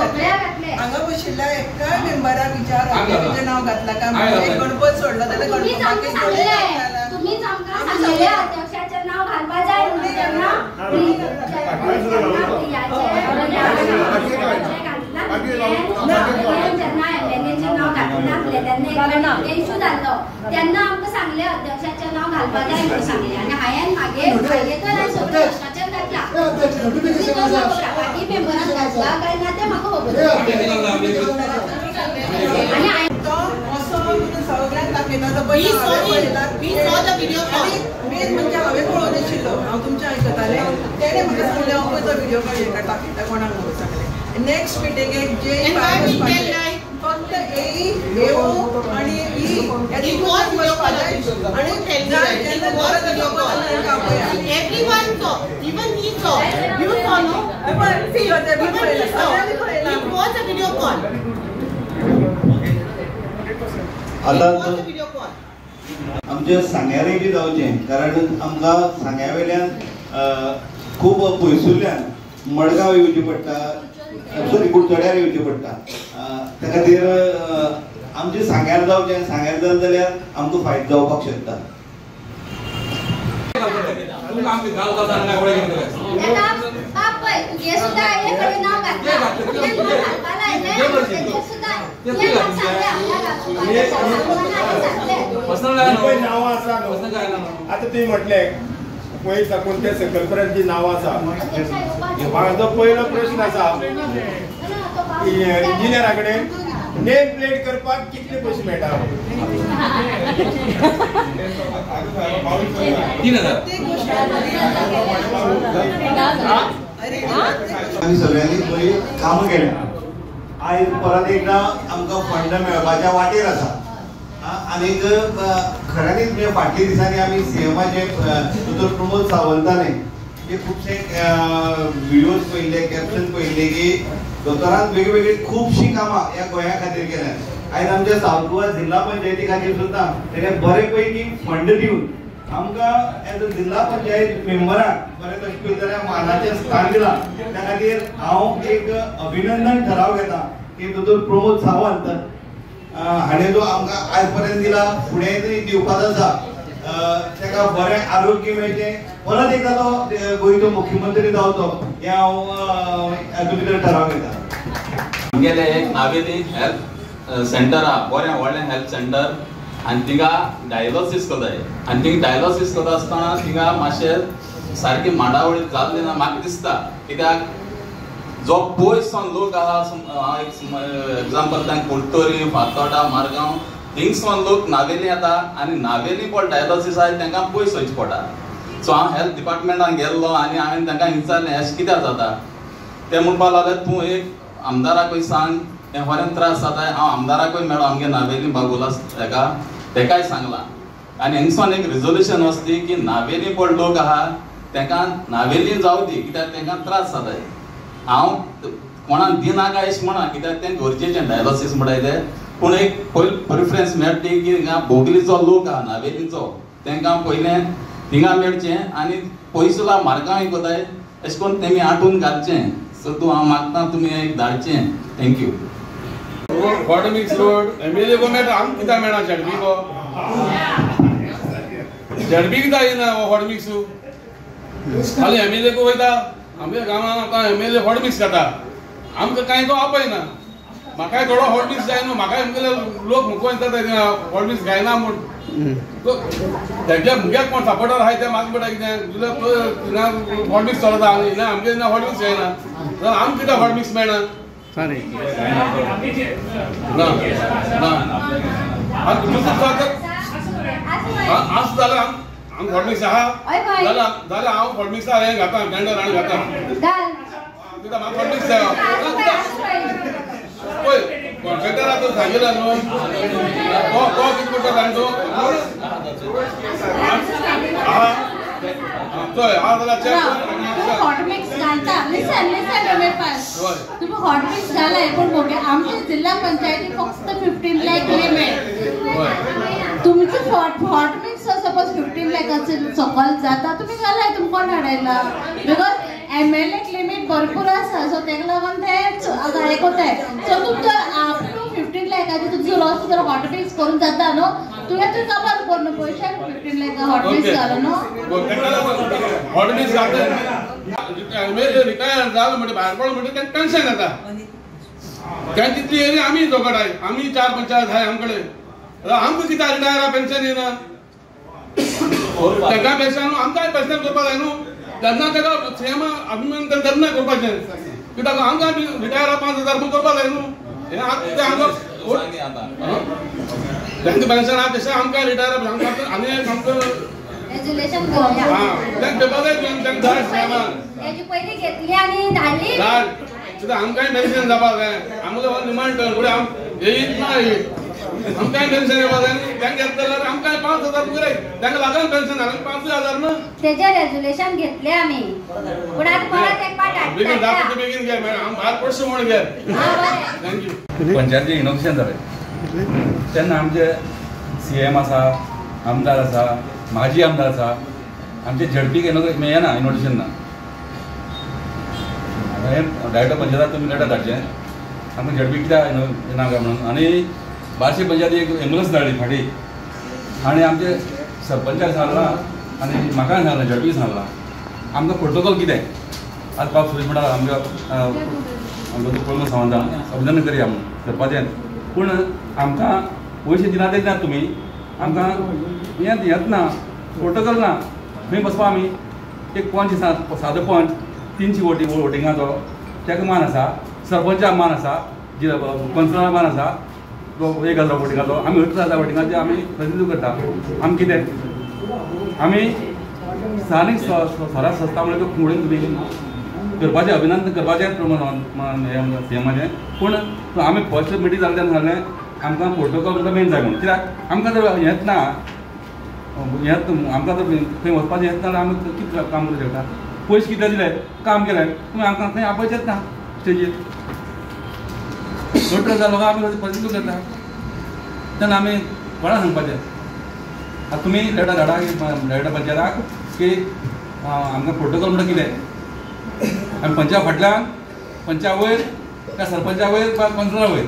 हांगा बशिल्ल्या एका मेंबराक विचार अध्यक्षाचें नांव घातलां काय म्हणजे गणपत सोडला जाल्यार गणपत तुम्हीच आमकां सांगलेलें अध्यक्षाचें नांव घालपा जाय म्हणून तेन्ना इशू जाल्लो तेन्ना आमकां सांगलें अध्यक्षाचें नांव घालपा जाय म्हणून सांगलें आनी हांवें मागीर सगळें भ्रश्टाचार घातला पार्टी मेंबरान घातला काय ना तें म्हाका खबर आनी सगळ्यांक दाखयता तो मेन म्हणजे हांवें पळोवन नाशिल्लो हांव तुमचें आयकतालें तेणें म्हाका सांगलें हांव खंयचो व्हिडिओ काडटा दाखयता कोणाक म्हणून सांगलें नेक्स्ट मिटिंगेक जे फक्त येवो आनी everyone saw, even he saw. You saw, no? He was a video call. आता आमचे सांग्यारे बी जावचें कारण आमकां सांग्या वेल्यान खूब पयसुल्ल्यान मडगांव येवचें पडटा सॉरी कुडचड्यार येवचें पडटा त्या खातीर आमचें सांग्यार जावचें सांग्यार जालें जाल्यार आमकां फायदो जावपाक शकता आता तुम्ही म्हटले पयस साकून ते सकलपर्यंत जी नांवां आसा म्हाजो पयलो प्रश्न आसा इंजिनियरा कडेन नेम प्लेट करपाक कितले पयशे मेळटा आमी सगळ्यांनी बरी कामां केल्या आयज परत एकदा आमकां फंड मेळपाच्या वाटेर आसा आनीक खऱ्यांनीच म्हणजे फाटल्या दिसांनी आमी सीएमाचे दोतोर प्रमोद सावंताने जे खुबशे व्हिडिओज पळयले कॅप्शन पळयले की दोतोरान वेगवेगळी खुबशीं कामां ह्या गोंया खातीर केल्यात आयज आमच्या सावथ गोवा जिल्हा पंचायती खातीर सुद्दां तेणें बरे पैकी फंड दिवन आमकां एज अ जिल्हा पंचायत मेंबराक बरें तशें पळयत जाल्यार मानाचें स्थान दिलां त्या खातीर हांव एक अभिनंदन ठराव घेता की दोतोर प्रमोद सावंत हाणें जो आमकां आयज पर्यंत दिला फुडें तरी दिवपाचो आसा ताका बरें आरोग्य मेळचें परत एकदा तो गोंयचो मुख्यमंत्री जावचो हें हांव हातूंत भितर ठराव घेता आमगेलें एक नावेली हेल्थ सेंटर आहा बरें व्हडलें हेल्थ सेंटर आनी थिंगा डायलोसीस कोताय आनी थिंगा डायलोसीस कोता आसतना थिंगा मातशें सारकी मांडावळी जाल्ली ना म्हाका दिसता कित्याक जो पयस सावन लोक आहा एग्जाम्पल तांकां कुडतोरी फातोर्डा मारगांव थिंगसान लोक नावेली येता आनी नावेली पळय डायलोसीस आहा तांकां पयस वयचें पडटा सो हांव हेल्थ डिपार्टमेंटान गेल्लो आनी हांवें तांकां विचारलें अशें कित्याक जाता ते म्हणपाक लागले तूं एक आमदाराकूय सांग हें बरें त्रास जाता हांव आमदाराकूय मेळ्ळो आमगे नावेली बागुला हेका तेकाय सांगलां आनी हिंगसान एक रिजोल्युशन वचली की नावेली पळय लोक आहा तांकां नावेली जावं दी कित्याक तांकां त्रास जाताय हांव कोणाक दिना काय अशें म्हणा कित्याक तें गरजेचें डायलोसीस म्हणटाय तें पूण एक प्रिफरन्स मेळटली की हिंगा बोगलीचो लोक आहा नावेलीचो तांकां पयलें थिंगा मेळचें आनी पयसुला मार्गांव कोताय अशें करून तेमी आटून घालचें सो तूं हांव मागता तुमी एक धाडचें थँक्यू हॉटमिक्स रोड एमएलए को मेळटा आमकां कित्याक मेळना झडपी को झडपी कित्याक येना हॉटमिक्स खाली एमएलए को वयता आमच्या गांवांत आतां एमएलए हॉटमिक्स खाता आमकां कांय तो आपयना म्हाकाय थोडो हॉटमिक्स जाय न्हू म्हाकाय लोक मुको येता हॉटमिक्स घायना म्हूण तेंच्या मुग्याक कोण सपोर्टर आहाय ते म्हाका म्हणटा कितें हॉटमिक्स चलता आनी आमगे हॉटमिक्स जायना जाल्यार आमकां कित्याक हॉटमिक्स मेळना ना ना आस जाल्यार आम हॉटमिक्स आहा जाल्यार हांव हॉटमिक्स हें घाता टेंडर आनी घाता कित्याक म्हाका हॉटमिक्स जाय पळय कॉन्ट्रॅक्टराक तो सांगिल्लो न्हू तो कितें करता जाण तूं चोय हांव जाल्यार चॅक हॉटमिक्स घालता लिसन तुम्ही हॉटमिक्स घालाय पण मोगे आमच्या जिल्हा पंचायती फक्त 15 लाख लिमिट तुमचं हॉटमिक्स सपोज 15 लाखाचं सकल जाता तुम्ही घालाय तुमका कोण हाडायला बिकॉज एमएलए लिमिट भरपूर आसा सो तेका लागून ते कोताय सो तुमचं अप टू 15 लाखाचे तुमचं लॉस जर हॉट मिक्स करून जाता न्हू तुवें तूं काबार करून पयशे 15 लाख हॉट मिक्स घालो न्हू हॉट मिक्स घालता रिटायर जालो म्हणजे भायर पडलो म्हणजे तें पेन्शन येता त्या तितली एरिया आमी जोगडाय आमी 4 पंचायत आहाय आमकडे आमकां कित्याक रिटायरा पेन्शन येना ताका पेन्शन आमकांय पेन्शन करपाक जाय न्हू तेन्ना ताका सीएम अभिनंदन तेन्ना करपाचें कित्याक आमकां रिटायरा 5000 रुपया करपाक जाय न्हू हें आमकां तांकां पेन्शन आहा तशें आमकां रिटायर आमकां आनी आमकां रेजोल्यूशन घेवया तांकां पेपर तांकां धाड सीएमान हेजी पयलीं घेतली आनी धाडली धाड कित्याक आमकांय पेन्शन जावपाक जाय आमकां डिमांड कर फुडें आम येयीत ना आमकांय पेन्शन येवपाक जाय न्ही तांकां घेतले जाल्यार आमकांय 5000 पुराय तांकां लागून पेन्शन घालून 5000 न्हू तेजे रेजोल्यूशन घेतले आमी पूण आतां परत एक पाट बेगीन जाता बेगीन घे आम भायर पडचो म्हण घे थँक्यू पंचायती इनॉग्रेशन जालें तेन्ना आमचे सीएम आसा आमदार आसा माजी आमदार आसा आमचे झडपीक येना इनोग्रेशन ना डायरेक्टर पंचायतात तुमी लेटर धाडचें आमकां झडपी कित्याक येना काय म्हणून आनी बार्शी पंचायती एक एम्बुलन्स धाडली फाटीं आनी आमचे सरपंचाक सांगला आनी म्हाका सांगला झडपी सांगला आमकां प्रोटोकॉल कितें आज बाब सुरेश म्हणटा आमकां पळोवन सांगता अभिनंदन करया म्हणून करपाचें पूण आमकां पयशे दिना ते दिनात तुमी आमकां हें येत ना प्रोटोकॉल ना खंय बसपा आमी एक पंच सादो पंच 300 वोटिंगाचो ताका मान आसा सरपंचाक मान आसा पंचाक मान आसा 1000 वोटिंगाचो आमी 18,000 वोटिंगाचे आमी प्रतिनिधित्व करता आमी कितें आमी स्थानीक स्वराज संस्था म्हणल्यार फुडें तुमी करपाचें अभिनंदन करपाचें सीएमाचें पूण आमी फर्स्ट मिटींग जालें तेन्ना सांगलें आमकां प्रोटोकॉल मेन जाय म्हणून कित्याक आमकां जर हेंच ना आमकां जर खंय वचपाचें येत ना जाल्यार आमी कितें काम करूं शकता पयशे कितें दिले काम केलें तुमी आमकां खंय आपयचेंच ना स्टेजीर 18,000 लोकां आमी प्रतिनिधित्व करता तेन्ना आमी कोणाक सांगपाचें आतां तुमी लेटर धाडा डायरेक्टर पंचायताक की आमकां प्रोटोकॉल म्हणटा कितें आमी पंचायत फाटल्यान पंचा वयर काय सरपंचा वयर काय पंचायता वयर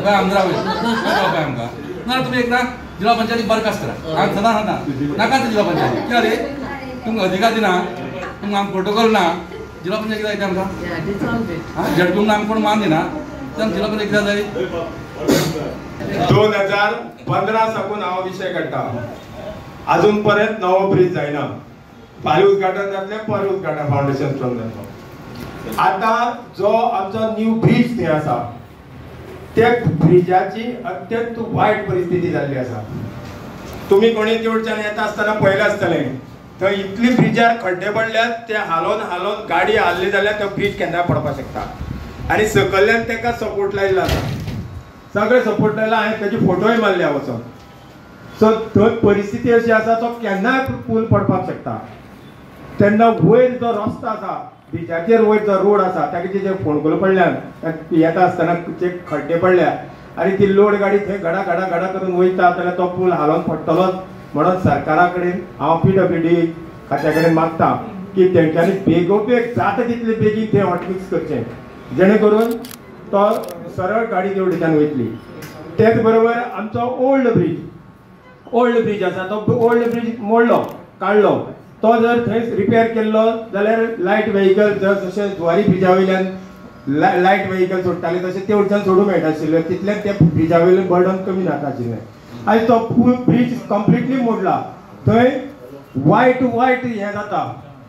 काय आमदारा वयर कळपाय आमकां ना तुमी एकदां जिल्हा पंचायतीक बरखास्त करा हांव सदां सांगता नाका जिल्हा पंचायत कित्याक रे तुमकां अधिकार दिना तुमकां आमकां प्रोटोकॉल ना जिल्हा पंचायत कित्याक जाय आमकां झडपून आमकां कोण मान दिना तेन्ना जिल्हा पंचायत कित्याक जाय 2015 साकून हांव विशय काडटा अजून पर्यंत नवो ब्रिज जायना फाल्यां उद्घाटन जातलें पर उद्घाटन फावंडेशन स्ट्रॉंग जातलो आतां जो आमचो न्यू ब्रिज थंय आसा त्या ब्रिजाची अत्यंत वायट परिस्थिती जाल्ली आसा तुमी कोणी तेवडच्यान येता आसतना पळयलें आसतलें थंय इतली ब्रिजार खड्डे पडल्यात ते हालोवन गाडी हाल्ली जाल्यार तो ब्रिज केन्ना पडपाक शकता आनी सकयल्यान ताका सपोर्ट लायिल्लो आसा सगळे सपोर्ट लायला हांवें तेजे फोटोय मारल्या वचोन सो थंय परिस्थिती अशी आसा तो केन्नाय पूल पडपाक शकता तेन्ना वयर जो रस्तो आसा ब्रिजाचेर वयर जो रोड आसा ताका जे फोंडकुलो पडल्यान येता आसतना ते खड्डे पडल्या आनी ती लोड गाडी थंय घडा करून वयता जाल्यार तो पूल हालोवन पडटलोच म्हणून सरकारा कडेन हांव PWD खात्या कडेन मागता की तेंच्यांनी बेगोबेग जाता तितले बेगीन थंय हॉटमिक्स करचें जेणे करून तो सरळ गाडी तेवडेच्यान वयतली तेच बरोबर आमचो ओल्ड ब्रिज आसा तो ओल्ड ब्रिज मोडलो काडलो तो जर थंय रिपेर केल्लो जाल्यार लायट व्हेहिकल जशें जुवारी ब्रिजा वयल्यान लायट व्हेहिकल सोडटाले तशें तेवडेच्यान सोडूंक मेळटाशिल्लें तितलें त्या ब्रिजा वयलें बर्डन कमी जाता आशिल्लें आनी तो ब्रिज कंप्लिटली मोडला थंय वायट हें जाता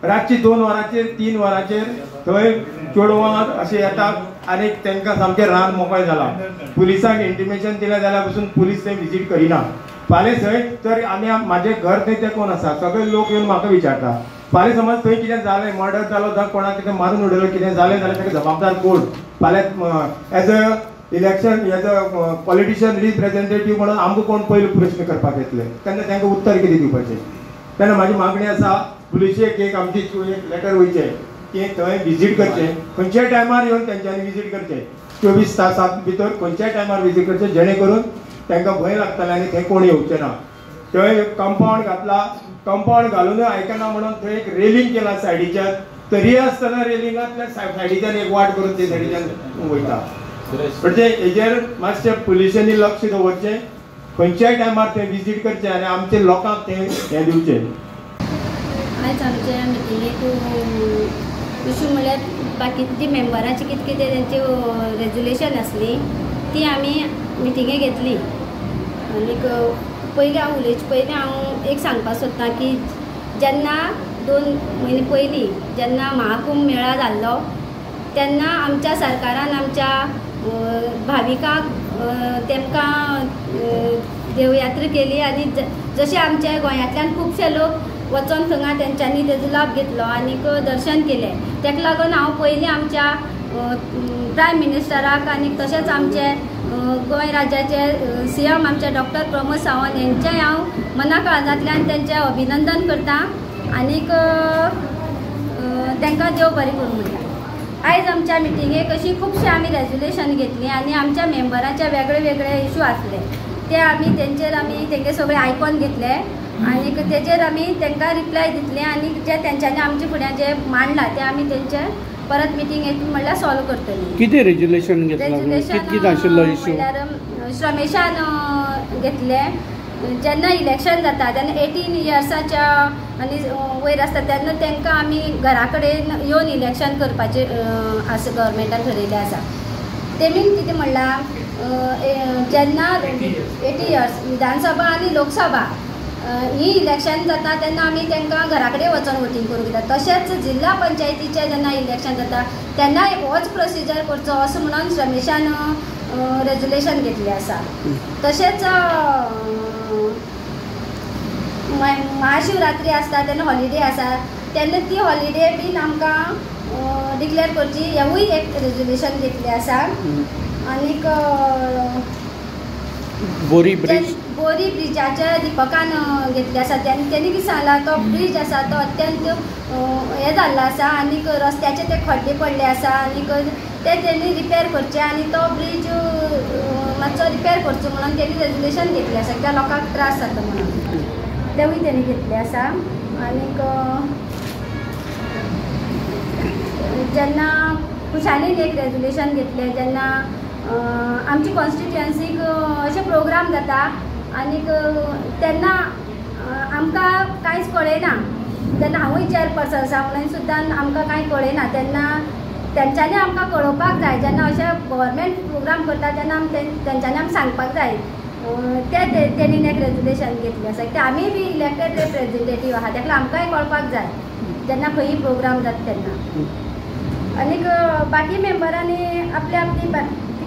रातची 2 वरांचेर 3 वरांचेर थंय चेडवां अशें येतात आनी तांकां सामकें रान मोकळें जाला पुलिसांक इंटिमेशन दिलें जाल्यार पसून पुलीस थंय विजीट करिना फाल्यां थंय तर आमी म्हाजें घर थंय ते कोण आसा सगळे लोक येवन म्हाका विचारता फाल्यां समज थंय कितें जालें मर्डर जालो जावं कोणाक कितें मारून उडयलो कितें जालें जाल्यार ताका जबाबदार कोण फाल्यां as a election as a politician representative म्हणून आमकां कोण पयलो प्रश्न करपाक येतले तेन्ना तांकां उत्तर कितें दिवपाचें तेन्ना म्हाजी मागणी आसा पुलिशेक एक आमची एक लेटर वयचें की थंय विजीट करचें खंयच्याय टायमार येवन तेंच्यांनी विजीट करचें 24 तासां भितर खंयच्याय टायमार विजीट करचें जेणे करून तांकां भंय लागतले आनी थंय कोण येवचें ना थंय कंपाउंड घातला कंपाउंड घालूनय आयकना म्हणून थंय एक रेलिंग केला सायडीच्या तरी आसतना रेलिंगांतल्या सायडीच्यान एक वाट करून ते सायडीच्यान वयता. म्हणजे हेजेर मातशें पुलिसांनी लक्ष दवरचें, खंयच्याय टायमार ते विजीट करचें आनी आमच्या लोकांक ते हें दिवचें. आयज आमच्या मिटिंगेक इशू म्हणल्यार बाकीची मेंबरांची कितें कितें तेंची रेजोल्युशन आसली ती आमी मिटिंगेक घेतली. आनीक पयलीं हांव उलोवचे पयलीं हांव एक सांगपाक सोदतां की जेन्ना 2 म्हयने पयलीं जेन्ना महाकुंभ मेळा जाल्लो तेन्ना आमच्या सरकारान आमच्या भाविकांक तेमकां देवयात्रा केली आनी जशे आमच्या गोंयांतल्यान खुबशे लोक वचोन थंगा तेंच्यांनी तेजो लाभ घेतलो आनीक दर्शन केलें. तेका लागून हांव पयलीं आमच्या प्रायम मिनिस्टराक आनी तशेंच आमचे गोंय राज्याचे CM आमचे डॉक्टर प्रमोद सावंत हेंचें हांव मना काळजांतल्यान तेंचें अभिनंदन करतां आनीक तांकां देव बरें करूं म्हणटा. आयज आमच्या मिटिंगेक अशी खुबशी आमी रेजोल्युशन घेतली आनी आमच्या मेंबरांचे वेगळे वेगळे इशू आसले ते आमी तेंचेर आमी तेंगे सगळे आयकून घेतले आनीक तेजेर आमी तांकां रिप्लाय दितले आनी जे तेंच्यांनी आमचे फुड्यान जे मांडला ते आमी तेंचे परत मिटींग येतली म्हणल्यार सॉल्व करतली. कितें रेजोल्युशन घेतलें, कितें आशिल्लो इशू? म्हणल्यार श्रमेशान घेतले जेन्ना इलेक्शन जाता तेन्ना 18 इयर्साच्या आनी वयर आसता तेन्ना तांकां आमी घरा कडेन येवन इलेक्शन करपाचें गव्हर्मेंटान ठरयिल्लें आसा. तेमीन कितें म्हणलां जेन्ना 80 इयर्स विधानसभा आनी लोकसभा ही इलेक्शन जाता तेन्ना आमी तांकां घरा कडेन वचून वोटींग करूंक दिता. तशेंच जिल्ला पंचायतीचें जेन्ना इलेक्शन जाता तेन्ना होच प्रोसिजर करचो असो म्हणून रमेशान रेजोल्युशन घेतलें आसा. तशेंच महाशिवरात्री आसता तेन्ना हॉलिडे आसा तेन्ना ती हॉलिडे बीन आमकां डिक्लेअर करची हेवूय एक रेजोल्युशन घेतलें आसा. आनीक बोरी ब्रिजाच्या दिपकान घेतले आसा. तेणी कितें सांगला तो ब्रीज आसा तो अत्यंत हें जाल्लो आसा आनीक रस्त्याचे ते खड्डे पडले आसा आनीक ते तेणी रिपेर करचे आनी तो ब्रीज मातसो रिपेर करचो म्हणून तेणी रेजोल्युशन घेतलें आसा. त्या लोकांक त्रास जाता म्हणून तेवूय तेणी घेतलें आसा. आनीक जेन्ना खुशालीन एक रेजोल्युशन घेतलें जेन्ना आमची कॉन्स्टिट्युएन्सीक अशे प्रोग्राम जाता आनीक तेन्ना आमकां कांयच कळयना. जेन्ना हांवूय चेअरपर्सन आसा म्हणून सुद्दां आमकां कांय कळयना तेन्ना तेंच्यांनी आमकां कळोवपाक जाय. जेन्ना अशे गव्हर्मेंट प्रोग्राम करता तेन्ना तेंच्यांनी आमकां सांगपाक जाय. तेणीन एक रेजोल्युशन घेतलें आसा की आमी बी इलेक्टेड रिप्रेझेंटेटीव आहा तेका आमकांय कळपाक जाय जेन्ना खंयी प्रोग्राम जाता तेन्ना. आनीक बाकी मेंबरांनी आपली आपली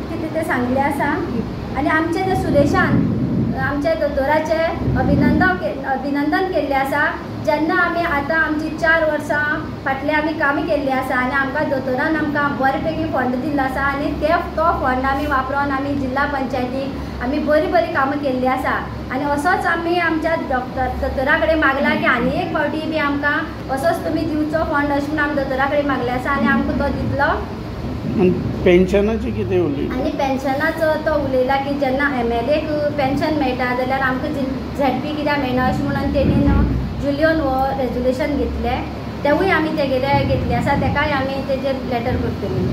कितें ते सांगलें आसा आनी आमचे जे सुरेशान आमच्या दोतोराचे अभिनंदन केल्लें आसा. जेन्ना आमी आतां आमची 4 वर्सां फाटले आमी कामी केल्ली आसा आनी आमकां दोतोरान आमकां बरे पैकी फंड दिल्लो आसा आनी तो फंड आमी वापरून आमी जिल्ला पंचायतीक आमी बरी बरी कामां केल्ली आसा. आनी असोच आमी आमच्या दोतोरा कडेन मागला की आनी एक फावटी बी आमकां असोच तुमी दिवचो फंड अशें म्हणून आमी दोतोरा कडेन मागले आसा आनी आमकां तो दितलो. पेन्शनाची कितें उलयली? आनी पेन्शनाचो तो उलयला की जेन्ना MLAक पेन्शन मेळटा जाल्यार आमकां ZP कित्याक मेळना अशें म्हणून तेणीन जुलियोन हो रेजोल्युशन घेतलें तेवूय आमी तेगेले घेतले आसा. तेकाय आमी तेजेर लेटर करतली.